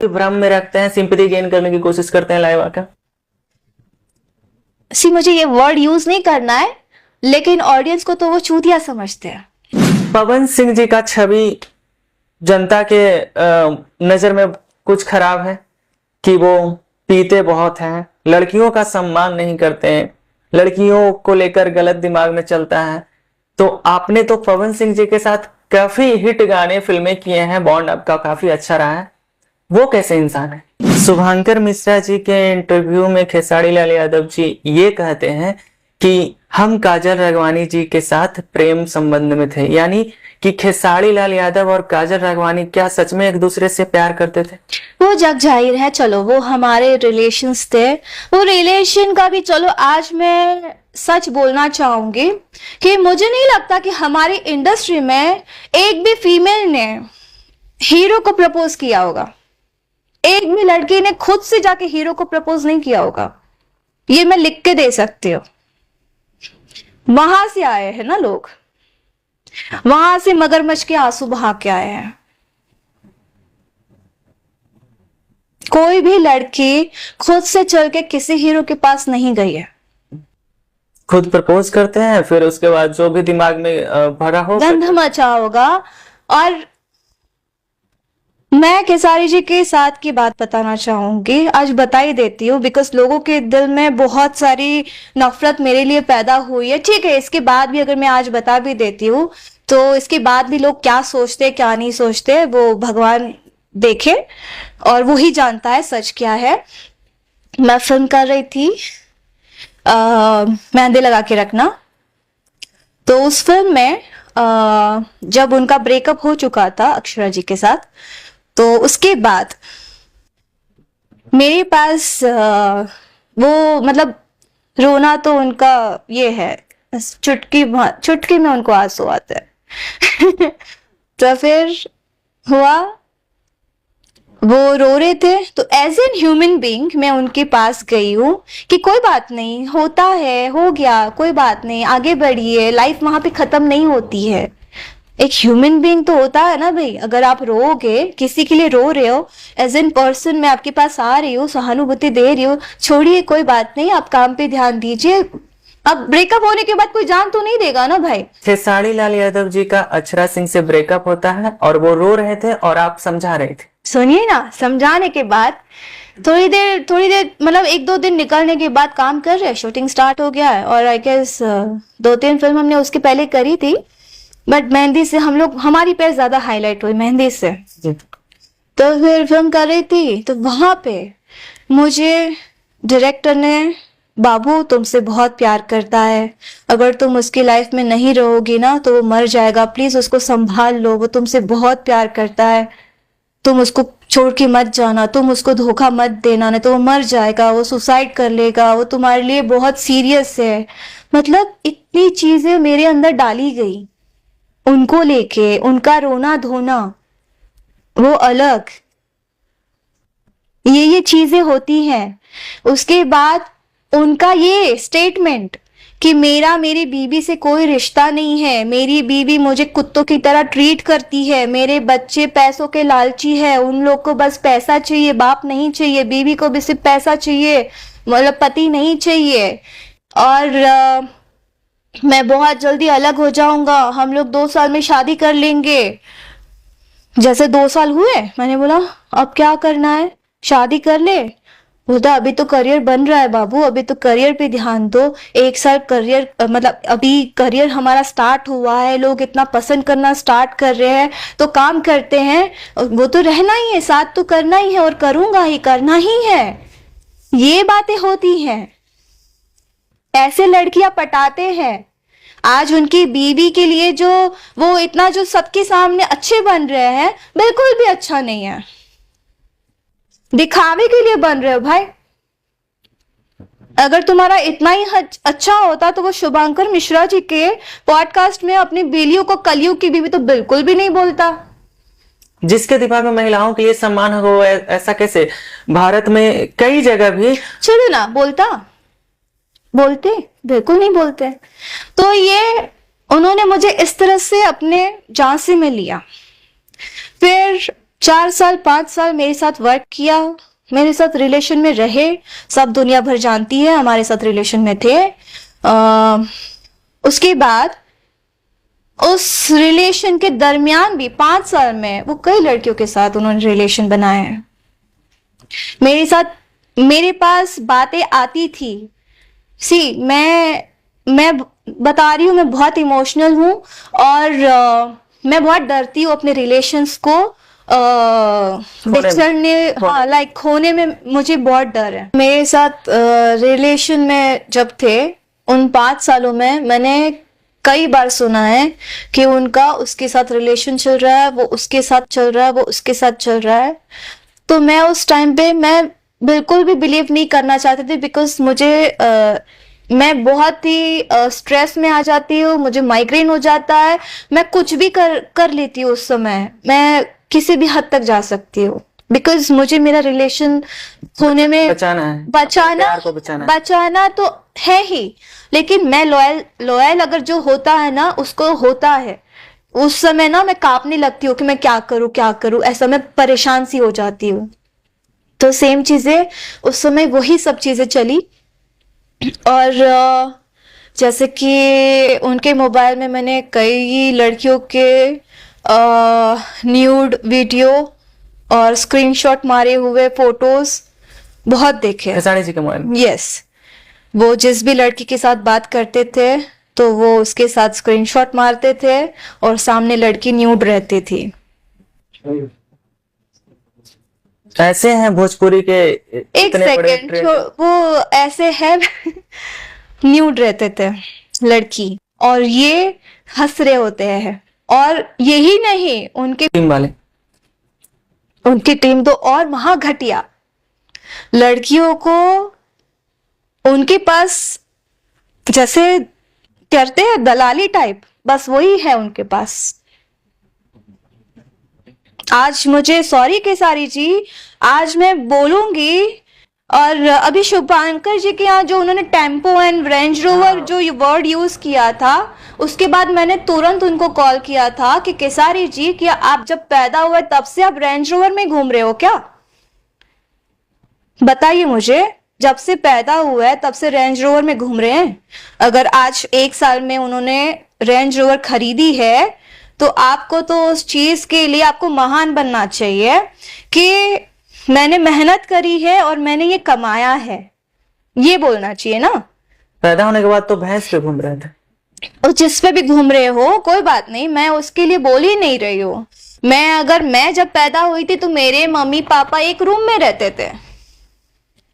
भ्रम में रखते हैं, सिंपैथी गेन करने की कोशिश करते हैं लाइवा का? मुझे ये वर्ड यूज नहीं करना है, लेकिन ऑडियंस को तो वो चूतिया समझते हैं। पवन सिंह जी का छवि जनता के नजर में कुछ खराब है कि वो पीते बहुत हैं, लड़कियों का सम्मान नहीं करते हैं, लड़कियों को लेकर गलत दिमाग में चलता है। तो आपने तो पवन सिंह जी के साथ काफी हिट गाने फिल्में किए हैं, बॉन्ड आपका काफी अच्छा रहा है, वो कैसे इंसान है? शुभांकर मिश्रा जी के इंटरव्यू में खेसारी लाल यादव जी ये कहते हैं कि हम काजल राघवानी जी के साथ प्रेम संबंध में थे, यानी कि खेसारी लाल यादव और काजल राघवानी क्या सच में एक दूसरे से प्यार करते थे? वो जग जाहिर है, चलो वो हमारे रिलेशंस थे, वो रिलेशन का भी चलो। आज मैं सच बोलना चाहूंगी कि मुझे नहीं लगता कि हमारी इंडस्ट्री में एक भी फीमेल ने हीरो को प्रपोज किया होगा, एक भी लड़की ने खुद से जाके हीरो को प्रपोज नहीं किया होगा। ये मैं लिख के दे सकती हूँ। वहां से आए हैं ना लोग, वहां से मगरमच्छ के आंसू बहा के आए हैं। कोई भी लड़की खुद से चल के किसी हीरो के पास नहीं गई है। खुद प्रपोज करते हैं, फिर उसके बाद जो भी दिमाग में भरा हो गंध मचा होगा। और मैं खेसारी जी के साथ की बात बताना चाहूंगी, आज बता ही देती हूँ, बिकॉज लोगों के दिल में बहुत सारी नफरत मेरे लिए पैदा हुई है। ठीक है, इसके बाद भी अगर मैं आज बता भी देती हूँ तो इसके बाद भी लोग क्या सोचते क्या नहीं सोचते वो भगवान देखे, और वो ही जानता है सच क्या है। मैं फिल्म कर रही थी मेहंदी लगा के रखना, तो उस फिल्म में जब उनका ब्रेकअप हो चुका था अक्षरा जी के साथ, तो उसके बाद मेरे पास वो मतलब रोना तो उनका ये है, चुटकी में उनको आंसू आते हैं। तो फिर हुआ, वो रो रहे थे, तो एज एन ह्यूमन बीइंग मैं उनके पास गई हूँ कि कोई बात नहीं, होता है, हो गया, कोई बात नहीं, आगे बढ़िए, लाइफ वहां पे खत्म नहीं होती है। एक ह्यूमन बीइंग तो होता है ना भाई, अगर आप रोगे, किसी के लिए रो रहे हो, एज एन पर्सन मैं आपके पास आ रही हूँ, सहानुभूति दे रही हूँ, छोड़िए कोई बात नहीं, आप काम पे ध्यान दीजिए। अब ब्रेकअप होने के बाद कोई जान तो नहीं देगा ना भाई। खेसारी लाल यादव जी का अक्षरा सिंह से ब्रेकअप होता है और वो रो रहे थे और आप समझा रहे थे। सुनिए ना, समझाने के बाद थोड़ी देर मतलब 1-2 दिन निकलने के बाद काम कर रहे हैं, शूटिंग स्टार्ट हो गया है, और आई गेस 2-3 फिल्म हमने उसके पहले करी थी, बट मेहंदी से हमारी पैर ज्यादा हाईलाइट हुई मेहंदी से। तो फिर फिल्म कर रही थी, तो वहां पे मुझे डायरेक्टर ने, बाबू तुमसे बहुत प्यार करता है, अगर तुम उसकी लाइफ में नहीं रहोगी ना तो वो मर जाएगा, प्लीज उसको संभाल लो, वो तुमसे बहुत प्यार करता है, तुम उसको छोड़ के मत जाना, तुम उसको धोखा मत देना, नहीं तो वो मर जाएगा, वो सुसाइड कर लेगा, वो तुम्हारे लिए बहुत सीरियस है। मतलब इतनी चीजें मेरे अंदर डाली गई उनको लेके, उनका रोना धोना वो अलग, ये चीजें होती हैं। उसके बाद उनका ये स्टेटमेंट कि मेरी बीवी से कोई रिश्ता नहीं है, मेरी बीवी मुझे कुत्तों की तरह ट्रीट करती है, मेरे बच्चे पैसों के लालची है, उन लोग को बस पैसा चाहिए, बाप नहीं चाहिए, बीवी को भी सिर्फ पैसा चाहिए, मतलब पति नहीं चाहिए, और मैं बहुत जल्दी अलग हो जाऊंगा, हम लोग 2 साल में शादी कर लेंगे। जैसे 2 साल हुए, मैंने बोला अब क्या करना है, शादी कर ले। बोलता अभी तो करियर बन रहा है बाबू, अभी तो करियर पे ध्यान दो, 1 साल करियर, मतलब अभी करियर हमारा स्टार्ट हुआ है, लोग इतना पसंद करना स्टार्ट कर रहे हैं, तो काम करते हैं, वो तो रहना ही है, साथ तो करना ही है, और करूंगा ही, करना ही है। ये बातें होती हैं, ऐसे लड़कियां पटाते हैं। आज उनकी बीवी के लिए जो वो इतना जो सबके सामने अच्छे बन रहे हैं, बिल्कुल भी अच्छा नहीं है, दिखावे के लिए बन रहे हो भाई। अगर तुम्हारा इतना ही अच्छा होता तो वो शुभांकर मिश्रा जी के पॉडकास्ट में अपनी बेलियों को कलयुग की बीवी तो बिल्कुल भी नहीं बोलता। जिसके दिमाग में महिलाओं के लिए सम्मान हो, ऐसा कैसे? भारत में कई जगह भी चलो ना, बोलते बिल्कुल नहीं बोलते। तो ये उन्होंने मुझे इस तरह से अपने झांसे में लिया। फिर 4 साल 5 साल मेरे साथ वर्क किया, मेरे साथ रिलेशन में रहे, सब दुनिया भर जानती है हमारे साथ रिलेशन में थे। उसके बाद उस रिलेशन के दरमियान भी 5 साल में वो कई लड़कियों के साथ उन्होंने रिलेशन बनाए हैं। मेरे साथ, मेरे पास बातें आती थी। मैं बता रही हूँ, मैं बहुत इमोशनल हूँ और मैं बहुत डरती हूँ अपने रिलेशंस को खोने में मुझे बहुत डर है। मेरे साथ रिलेशन में जब थे उन 5 सालों में मैंने कई बार सुना है कि उनका उसके साथ रिलेशन चल रहा है, वो उसके साथ चल रहा है, वो उसके साथ चल रहा है। तो मैं उस टाइम पे मैं बिल्कुल भी बिलीव नहीं करना चाहती थी, बिकॉज मैं बहुत ही स्ट्रेस में आ जाती हूँ, मुझे माइग्रेन हो जाता है, मैं कुछ भी कर लेती हूँ उस समय, मैं किसी भी हद तक जा सकती हूँ, बिकॉज मुझे मेरा रिलेशन होने में बचाना तो है ही, लेकिन मैं लॉयल अगर जो होता है ना उसको होता है, उस समय ना मैं कांपने लगती हूँ कि मैं क्या करूँ, ऐसा मैं परेशान सी हो जाती हूँ। तो सेम चीजें उस समय वही सब चीजें चली। और जैसे कि उनके मोबाइल में मैंने कई लड़कियों के न्यूड वीडियो और स्क्रीनशॉट मारे हुए फोटोज बहुत देखे। जी के मोबाइल? यस, वो जिस भी लड़की के साथ बात करते थे तो वो उसके साथ स्क्रीनशॉट मारते थे और सामने लड़की न्यूड रहती थी। ऐसे हैं भोजपुरी के एक सेकेंड, वो ऐसे है न्यूड रहते थे लड़की और ये हंस रहे होते हैं। और यही नहीं, उनके टीम वाले, उनकी टीम तो और महा घटिया, लड़कियों को उनके पास जैसे करते हैं दलाली टाइप, बस वही है उनके पास। आज मुझे सॉरी केसारी जी, आज मैं बोलूंगी। और अभी शुभांकर जी के यहाँ जो उन्होंने टेम्पो एंड रेंज रोवर जो वर्ड यूज किया था, उसके बाद मैंने तुरंत उनको कॉल किया था कि केसारी जी, क्या आप जब पैदा हुए तब से आप रेंज रोवर में घूम रहे हो क्या? बताइए मुझे, जब से पैदा हुआ है तब से रेंज रोवर में घूम रहे हैं? अगर आज 1 साल में उन्होंने रेंज रोवर खरीदी है तो आपको तो उस चीज के लिए आपको महान बनना चाहिए कि मैंने मेहनत करी है और मैंने ये कमाया है, ये बोलना चाहिए ना। पैदा होने के बाद तो भैंस पे घूम रहे थे, और जिस पे भी घूम रहे हो कोई बात नहीं, मैं उसके लिए बोल ही नहीं रही हूँ। मैं जब पैदा हुई थी तो मेरे मम्मी पापा एक रूम में रहते थे,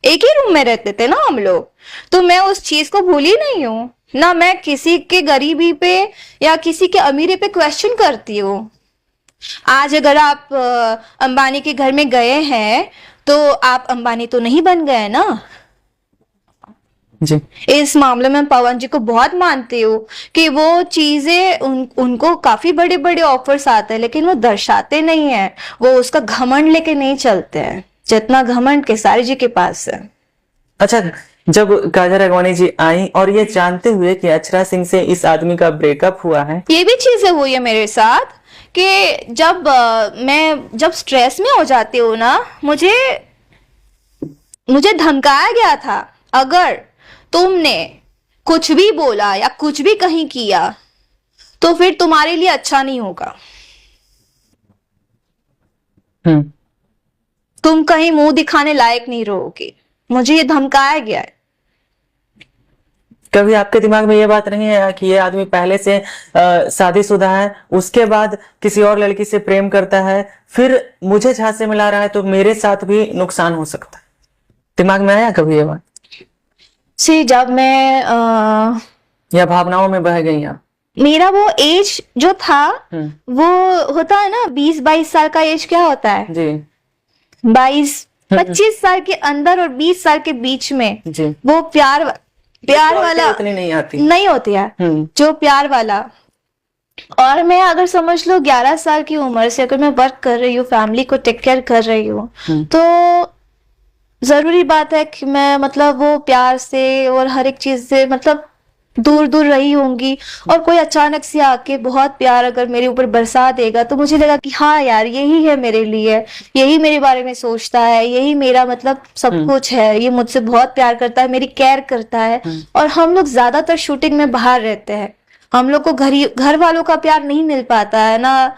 एक ही रूम में रहते थे ना हम लोग, तो मैं उस चीज को भूली नहीं हूँ ना। मैं किसी के गरीबी पे या किसी के अमीरी पे क्वेश्चन करती हूँ। आज अगर आप अंबानी के घर में गए हैं तो आप अंबानी तो नहीं बन गए ना जी। इस मामले में पवन जी को बहुत मानती हूँ कि वो चीजें उनको काफी बड़े बड़े ऑफर्स आते हैं, लेकिन वो दर्शाते नहीं है, वो उसका घमंड लेके नहीं चलते हैं जितना घमंड केसारी जी के पास है। अच्छा, जब काजल राघवानी जी आई और ये जानते हुए कि अक्षरा सिंह से इस आदमी का ब्रेकअप हुआ है, ये भी चीजें हुई है मेरे साथ कि जब स्ट्रेस में हो जाती हूँ ना, मुझे धमकाया गया था, अगर तुमने कुछ भी बोला या कुछ भी कहीं किया तो फिर तुम्हारे लिए अच्छा नहीं होगा, तुम कहीं मुंह दिखाने लायक नहीं रहोगे। मुझे ये धमकाया गया है। कभी आपके दिमाग में ये बात नहीं है कि ये आदमी पहले से शादीशुदा है, उसके बाद किसी और लड़की से प्रेम करता है, फिर मुझे झांसे मिला रहा है तो मेरे साथ भी नुकसान हो सकता है? दिमाग में आया कभी ये बात? जब मैं या भावनाओं में बह गई आप? मेरा वो एज जो था वो होता है ना 20-22 साल का एज, क्या होता है जी, 22-25 साल के अंदर और 20 साल के बीच में जी, वो प्यार वाला उतनी नहीं होती है जो प्यार वाला। और मैं अगर समझ लो 11 साल की उम्र से अगर मैं वर्क कर रही हूँ, फैमिली को टेक केयर कर रही हूँ, तो जरूरी बात है कि मैं मतलब वो प्यार से और हर एक चीज से मतलब दूर दूर रही होंगी और कोई अचानक से आके बहुत प्यार अगर मेरे ऊपर बरसा देगा तो मुझे लगा कि हाँ यार यही है मेरे लिए, यही मेरे बारे में सोचता है, यही मेरा मतलब सब कुछ है, ये मुझसे बहुत प्यार करता है, मेरी केयर करता है। और हम लोग ज्यादातर शूटिंग में बाहर रहते हैं, हम लोग को घर वालों का प्यार नहीं मिल पाता है ना।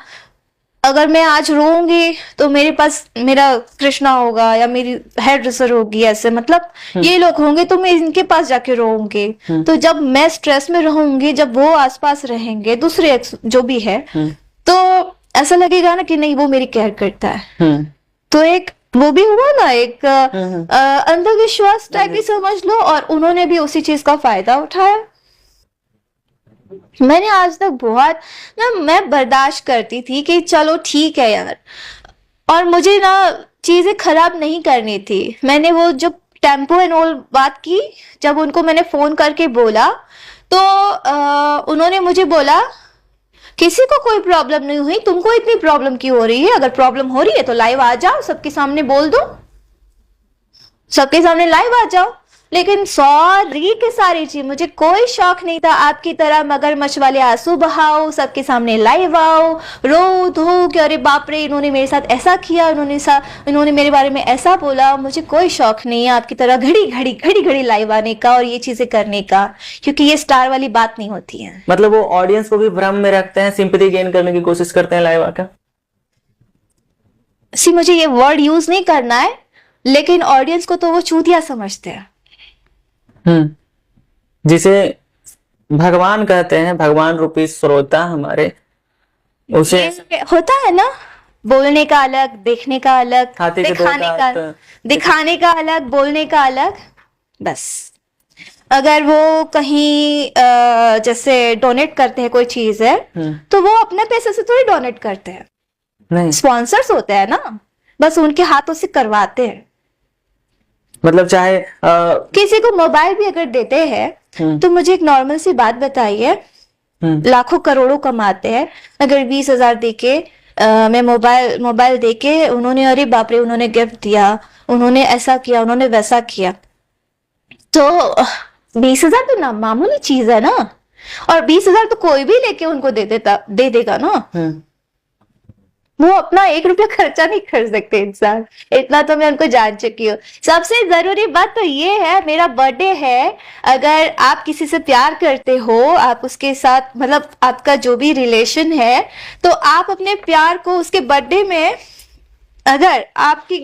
अगर मैं आज रोऊंगी तो मेरे पास मेरा कृष्णा होगा या मेरी हेयर ड्रेसर होगी, ऐसे मतलब ये लोग होंगे तो मैं इनके पास जाके रोऊंगी। तो जब मैं स्ट्रेस में रहूंगी, जब वो आसपास रहेंगे दूसरे जो भी है, तो ऐसा लगेगा ना कि नहीं वो मेरी केयर करता है। तो एक वो भी हुआ ना, एक अंधविश्वास टाइप ही समझ लो, और उन्होंने भी उसी चीज का फायदा उठाया। मैंने आज तक बहुत ना, मैं बर्दाश्त करती थी कि चलो ठीक है यार, और मुझे ना चीजें खराब नहीं करनी थी। मैंने वो जब टेम्पो एंड ऑल बात की, जब उनको मैंने फोन करके बोला तो उन्होंने मुझे बोला किसी को कोई प्रॉब्लम नहीं हुई, तुमको इतनी प्रॉब्लम क्यों हो रही है? अगर प्रॉब्लम हो रही है तो लाइव आ जाओ, सबके सामने बोल दो, सबके सामने लाइव आ जाओ। लेकिन सॉरी के सारी चीज, मुझे कोई शौक नहीं था आपकी तरह मगरमच्छ वाले आंसू बहाओ, सबके सामने लाइव आओ, रो धो कि अरे बाप रे इन्होंने मेरे साथ ऐसा किया, इन्होंने मेरे बारे में ऐसा बोला। मुझे कोई शौक नहीं है आपकी तरह घड़ी घड़ी लाइव आने का और ये चीजें करने का, क्योंकि ये स्टार वाली बात नहीं होती है। मतलब वो ऑडियंस को भी भ्रम में रखते हैं, सिंपैथी गेन करने की कोशिश करते हैं लाइव आकर। मुझे ये वर्ड यूज नहीं करना है, लेकिन ऑडियंस को तो वो चूतिया समझते हैं। जिसे भगवान कहते हैं, भगवान रूपी श्रोता हमारे, उसे होता है ना, बोलने का अलग, देखने का अलग, दिखाने का अलग, बोलने का अलग। बस अगर वो कहीं जैसे डोनेट करते हैं कोई चीज है तो वो अपने पैसे से थोड़ी डोनेट करते हैं, नहीं स्पॉन्सर्स होते हैं ना, बस उनके हाथों से करवाते हैं। मतलब चाहे किसी को मोबाइल भी अगर देते हैं तो मुझे एक नॉर्मल सी बात बताइए, लाखों करोड़ों कमाते हैं, अगर 20,000 देके मैं मोबाइल देके उन्होंने अरे बाप रे उन्होंने गिफ्ट दिया, उन्होंने ऐसा किया, उन्होंने वैसा किया, तो 20,000 तो ना मामूली चीज है ना, और 20,000 तो कोई भी लेके उनको दे देगा ना। वो अपना 1 रुपया खर्चा नहीं कर सकते इंसान, इतना तो मैं उनको जान चुकी हूँ। सबसे जरूरी बात तो ये है, मेरा बर्थडे है, अगर आप किसी से प्यार करते हो, आप उसके साथ मतलब आपका जो भी रिलेशन है, तो आप अपने प्यार को उसके बर्थडे में, अगर आपकी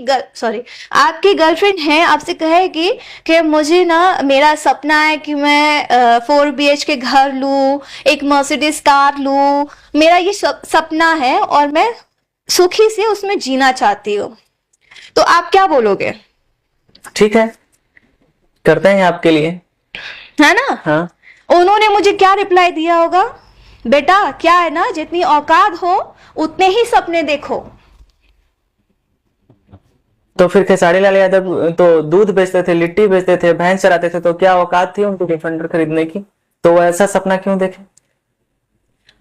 गर्लफ्रेंड है आपसे कहेगी कि मुझे ना मेरा सपना है कि मैं 4 BHK घर लूं, एक मर्सिडीज कार लूं, मेरा ये सपना है और मैं सुखी से उसमें जीना चाहती हूँ, तो आप क्या बोलोगे? ठीक है, करते हैं आपके लिए, है ना? हाँ। उन्होंने मुझे क्या रिप्लाई दिया होगा? बेटा क्या है ना, जितनी औकात हो उतने ही सपने देखो। तो फिर खेसारी लाल यादव तो दूध बेचते थे, लिट्टी बेचते थे, भैंस चराते थे, तो क्या औकात थी उनको डिफेंडर खरीदने की? तो वो ऐसा सपना क्यों देखे?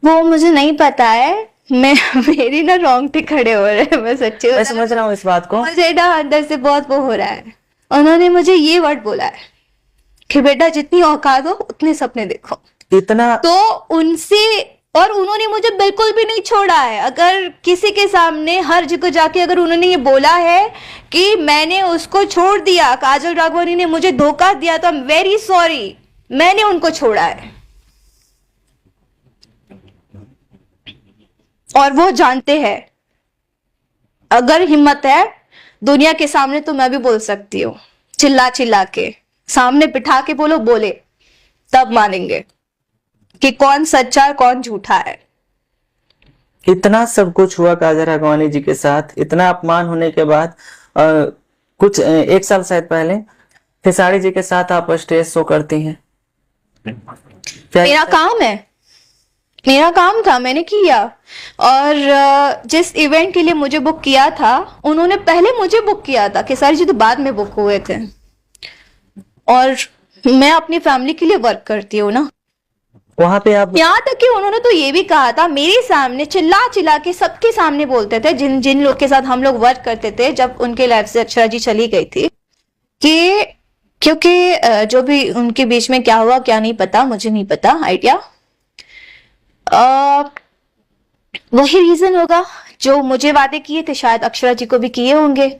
वो मुझे नहीं पता है, मेरी ना रोंगटे खड़े हो रहे हैं, मैं सच्ची मैं समझ रहा हूँ इस बात को। मुझे ना अंदर से बहुत वो हो रहा है। उन्होंने मुझे ये वर्ड बोला है कि बेटा जितनी औकात हो उतने सपने देखो। इतना तो उनसे, और उन्होंने मुझे बिल्कुल भी नहीं छोड़ा है। अगर किसी के सामने हर जगह जाके अगर उन्होंने ये बोला है कि मैंने उसको छोड़ दिया, काजल राघवानी ने मुझे धोखा दिया, तो आई एम वेरी सॉरी, मैंने उनको छोड़ा है और वो जानते हैं। अगर हिम्मत है दुनिया के सामने तो मैं भी बोल सकती हूँ, चिल्ला चिल्ला के सामने बिठा के बोले, तब मानेंगे कि कौन सच्चा है कौन झूठा है। इतना सब कुछ हुआ काजल राघवानी जी के साथ, इतना अपमान होने के बाद कुछ 1 साल शायद पहले खेसारी जी के साथ आप स्टेज शो करती हैं। मेरा काम है, मेरा काम था, मैंने किया। और जिस इवेंट के लिए मुझे बुक किया था उन्होंने पहले मुझे बुक किया था, खेसारी जी तो बाद में बुक हुए थे। और मैं अपनी फैमिली के लिए वर्क करती हूँ ना, वहां पे आप, यहाँ तक कि उन्होंने तो ये भी कहा था मेरे सामने, चिल्ला चिल्ला के सबके सामने बोलते थे, जिन लोग के साथ हम लोग वर्क करते थे जब उनके लाइफ से अक्षरा जी चली गई थी, कि क्योंकि जो भी उनके बीच में क्या हुआ क्या नहीं पता, मुझे नहीं पता आइडिया। वही रीजन होगा जो मुझे वादे किए थे, शायद अक्षरा जी को भी किए होंगे।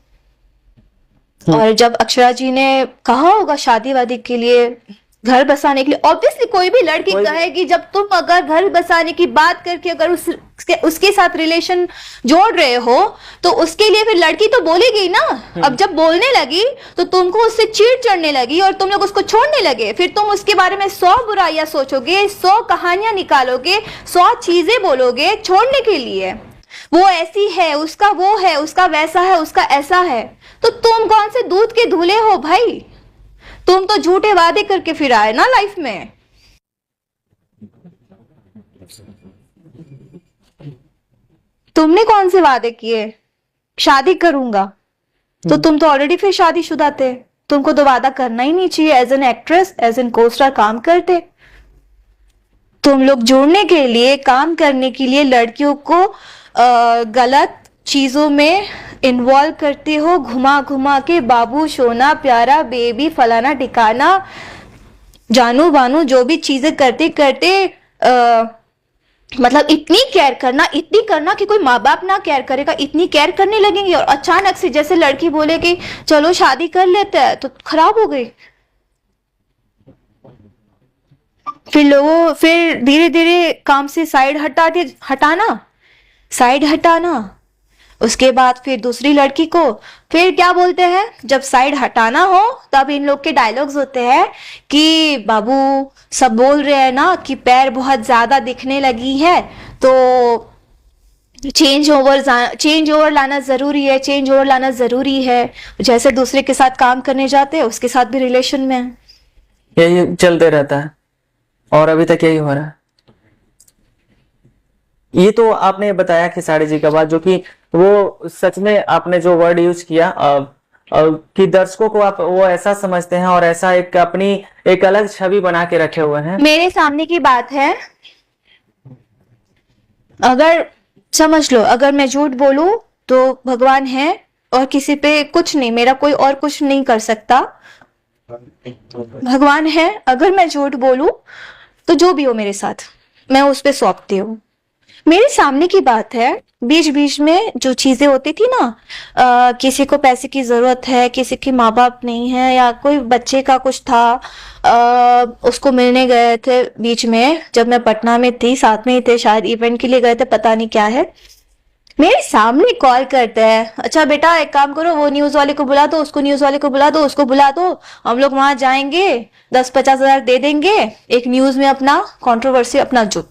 और जब अक्षरा जी ने कहा होगा शादी वादी के लिए, घर बसाने के लिए, ऑब्वियसली कोई भी लड़की कहेगी, जब तुम अगर घर बसाने की बात करके अगर उसके साथ रिलेशन जोड़ रहे हो तो उसके लिए फिर लड़की तो बोलेगी ना। अब जब बोलने लगी तो तुमको उससे चीड़ चढ़ने लगी और तुम लोग उसको छोड़ने लगे, फिर तुम उसके बारे में 100 बुराइयां सोचोगे, 100 कहानियां निकालोगे, 100 चीजें बोलोगे छोड़ने के लिए। वो ऐसी है, उसका वो है, उसका वैसा है, उसका ऐसा है। तो तुम कौन से दूध के धुले हो भाई? तुम तो झूठे वादे करके फिर आए ना लाइफ में। तुमने कौन से वादे किए? शादी करूंगा, तो तुम तो ऑलरेडी फिर शादीशुदा थे। तुमको तो वादा करना ही नहीं चाहिए। As an actress, as an co-star काम करते तुम लोग। जुड़ने के लिए, काम करने के लिए लड़कियों को गलत चीजों में इन्वॉल्व करते हो, घुमा घुमा के बाबू, सोना, प्यारा, बेबी, फलाना ठिकाना, जानू बानू, जो भी चीजें करते करते मतलब इतनी केयर करना, इतनी करना कि कोई माँ बाप ना केयर करेगा, इतनी केयर करने लगेंगे। और अचानक से जैसे लड़की बोले कि चलो शादी कर लेते हैं, तो खराब हो गई। फिर धीरे धीरे काम से साइड हटाना, उसके बाद फिर दूसरी लड़की को, फिर क्या बोलते हैं, जब साइड हटाना हो तब इन लोग के डायलॉग्स होते हैं कि बाबू सब बोल रहे हैं ना कि पैर बहुत ज्यादा दिखने लगी है, तो चेंज ओवर लाना जरूरी है। जैसे दूसरे के साथ काम करने जाते हैं, उसके साथ भी रिलेशन में है। यही चलते रहता है और अभी तक यही हो रहा है। ये तो आपने बताया खेसारी जी का बात, जो कि वो सच में आपने जो वर्ड यूज किया कि दर्शकों को आप वो ऐसा समझते हैं और ऐसा एक अपनी एक अलग छवि बना के रखे हुए हैं। मेरे सामने की बात है, अगर समझ लो, अगर मैं झूठ बोलूं तो भगवान है और किसी पे कुछ नहीं, मेरा कोई और कुछ नहीं कर सकता। भगवान है, अगर मैं झूठ बोलूं तो जो भी हो मेरे साथ मैं उस पे सौंपती हूँ। मेरे सामने की बात है, बीच बीच में जो चीजें होती थी ना, किसी को पैसे की जरूरत है, किसी के माँ बाप नहीं है, या कोई बच्चे का कुछ था, उसको मिलने गए थे बीच में, जब मैं पटना में थी, साथ में ही थे, शायद इवेंट के लिए गए थे, पता नहीं क्या है। मेरे सामने कॉल करते हैं, अच्छा बेटा एक काम करो, वो न्यूज वाले को बुला दो, उसको न्यूज वाले को बुला दो, उसको बुला दो, हम लोग वहां जाएंगे, 10-50 हजार दे देंगे, एक न्यूज में अपना कंट्रोवर्सी, अपना जो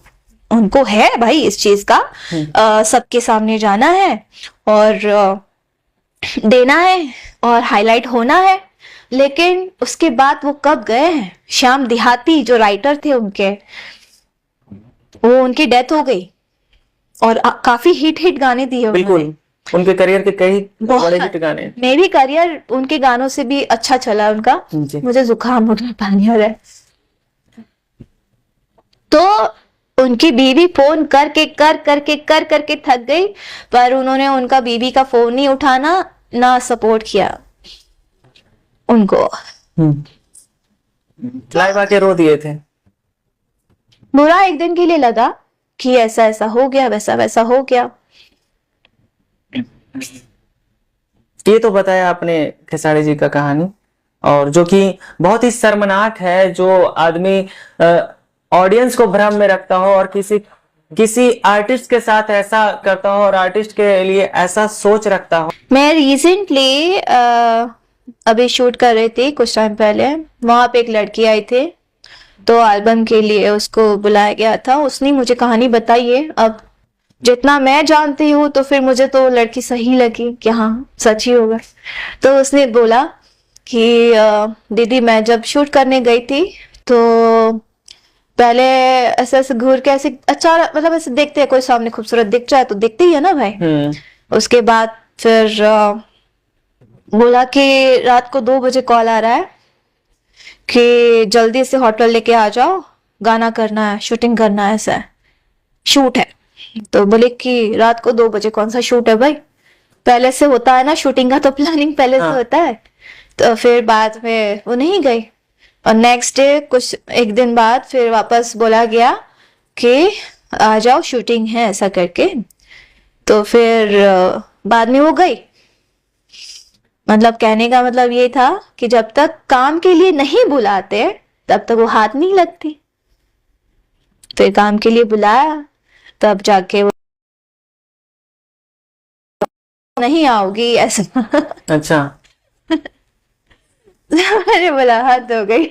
उनको है भाई इस चीज का सबके सामने जाना है और देना है और हाईलाइट होना है। लेकिन उसके बाद वो कब गए हैं, श्याम देहाती जो राइटर थे उनके, वो उनकी डेथ हो गई और काफी हिट गाने दिए बिल्कुल, उनके करियर के कई बड़े हिट गाने। मे भी करियर उनके गानों से भी अच्छा चला उनका। मुझे जुकाम हो रहा है, पानी आ रहा है। तो उनकी बीवी फोन कर करके थक गई, पर उन्होंने उनका बीवी का फोन नहीं उठाना, ना सपोर्ट किया उनको। लाइव आके रो दिए थे। बुरा एक दिन के लिए लगा कि ऐसा ऐसा हो गया, वैसा वैसा हो गया। ये तो बताया आपने खेसारी जी का कहानी, और जो कि बहुत ही शर्मनाक है, जो आदमी ऑडियंस को भ्रम में रखता हो और किसी आर्टिस्ट के साथ ऐसा करता हो और आर्टिस्ट के लिए ऐसा सोच रखता हो। मैं रिसेंटली अभी शूट कर रही थी कुछ टाइम पहले, वहां पे एक लड़की आई थी, तो एल्बम के लिए उसको बुलाया गया था। उसने मुझे कहानी बताई है, अब जितना मैं जानती हूँ तो फिर मुझे तो लड़की सही लगी कि हाँ सच ही होगा। तो उसने बोला कि दीदी मैं जब शूट करने गई थी तो पहले ऐसे ऐसे घूर के ऐसे अच्छा, मतलब ऐसे देखते हैं, कोई सामने खूबसूरत दिख जाए तो देखते ही है ना भाई। उसके बाद फिर बोला कि रात को 2 बजे कॉल आ रहा है कि जल्दी से होटल लेके आ जाओ, गाना करना है, शूटिंग करना है, ऐसा शूट है। तो बोले कि रात को 2 बजे कौन सा शूट है भाई, पहले से होता है ना शूटिंग का, तो प्लानिंग पहले से होता है। तो फिर बाद में वो नहीं गई, और नेक्स्ट डे कुछ एक दिन बाद फिर वापस बोला गया कि आ जाओ शूटिंग है ऐसा करके। तो फिर बाद में वो गई। मतलब कहने का मतलब ये था कि जब तक काम के लिए नहीं बुलाते तब तक वो हाथ नहीं लगती। फिर काम के लिए बुलाया तब जाके वो नहीं आओगी ऐसा। अच्छा, मैंने बोला हद हो गई।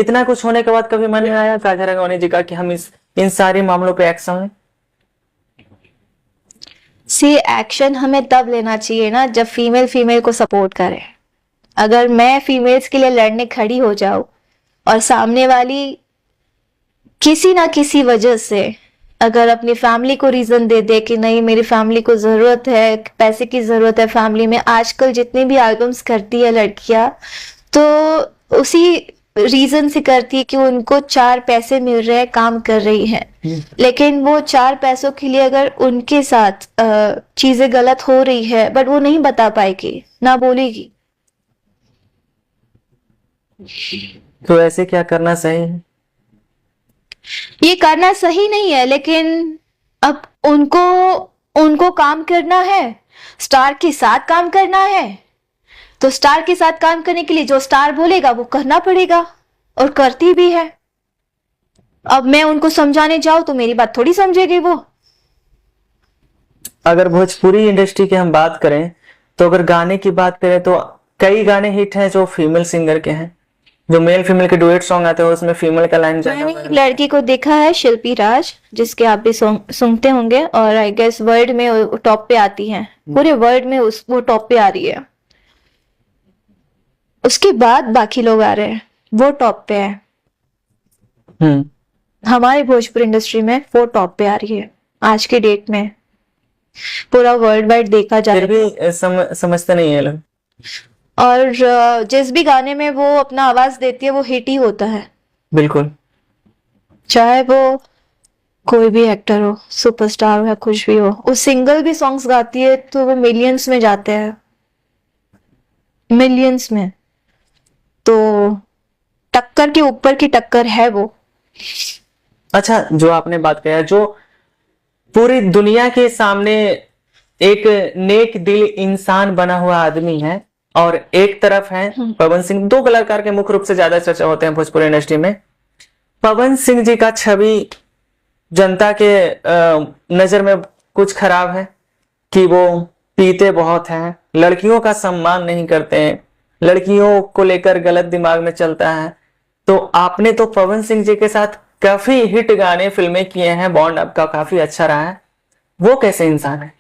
इतना कुछ होने के बाद कभी मन में आया काजल राघवानी जी का कि हम इन सारे मामलों पे एक्शन लें? सी एक्शन हमें तब लेना चाहिए ना जब फीमेल फीमेल को सपोर्ट करे। अगर मैं फीमेल्स के लिए लड़ने खड़ी हो जाऊं और सामने वाली किसी ना किसी वजह से अगर अपनी फैमिली को रीजन दे दे कि नहीं मेरी फैमिली को जरूरत है, पैसे की जरूरत है फैमिली में, आजकल जितनी भी एल्बम्स करती है लड़कियां तो उसी रीजन से करती है कि उनको 4 पैसे मिल रहे हैं, काम कर रही हैं। लेकिन वो 4 पैसों के लिए अगर उनके साथ चीजें गलत हो रही है बट वो नहीं बता पाएगी, ना बोलेगी। तो ऐसे क्या करना सही है? ये करना सही नहीं है, लेकिन अब उनको काम करना है, स्टार के साथ काम करना है, तो स्टार के साथ काम करने के लिए जो स्टार बोलेगा वो करना पड़ेगा, और करती भी है। अब मैं उनको समझाने जाऊं तो मेरी बात थोड़ी समझेगी वो। अगर भोजपुरी इंडस्ट्री की हम बात करें तो अगर गाने की बात करें तो कई गाने हिट हैं जो फीमेल सिंगर के हैं। जो मेल फीमेल के डुएट सॉन्ग आते हैं उसमें फीमेल का लाइन मैंने एक लड़की को देखा है, शिल्पी राज, जिसके आप भी सुनते होंगे, और आई गेस वर्ल्ड में वो टॉप पे आती है, पूरे वर्ल्ड में वो टॉप पे आ रही है। उसके बाद बाकी लोग आ रहे हैं, वो टॉप पे है। हमारे भोजपुरी इंडस्ट्री में वो टॉप पे आ रही है आज के डेट में, पूरा वर्ल्ड वाइड देखा जाए। फिर भी समझते नहीं है लोग। और जिस भी गाने में वो अपना आवाज देती है वो हिट ही होता है। बिल्कुल, चाहे वो कोई भी एक्टर हो, सुपरस्टार हो या कुछ भी हो, वो सिंगल भी सॉन्ग्स गाती है तो वो मिलियंस में जाते हैं, मिलियंस में। तो टक्कर के ऊपर की टक्कर है वो। अच्छा, जो आपने बात किया, जो पूरी दुनिया के सामने एक नेक दिल इंसान बना हुआ आदमी है और एक तरफ है पवन सिंह, 2 कलाकार के मुख्य रूप से ज्यादा चर्चा होते हैं भोजपुरी इंडस्ट्री में। पवन सिंह जी का छवि जनता के नजर में कुछ खराब है कि वो पीते बहुत हैं, लड़कियों का सम्मान नहीं करते हैं, लड़कियों को लेकर गलत दिमाग में चलता है। तो आपने तो पवन सिंह जी के साथ काफी हिट गाने फिल्में किए हैं, बॉन्ड आपका काफी अच्छा रहा है, वो कैसे इंसान है?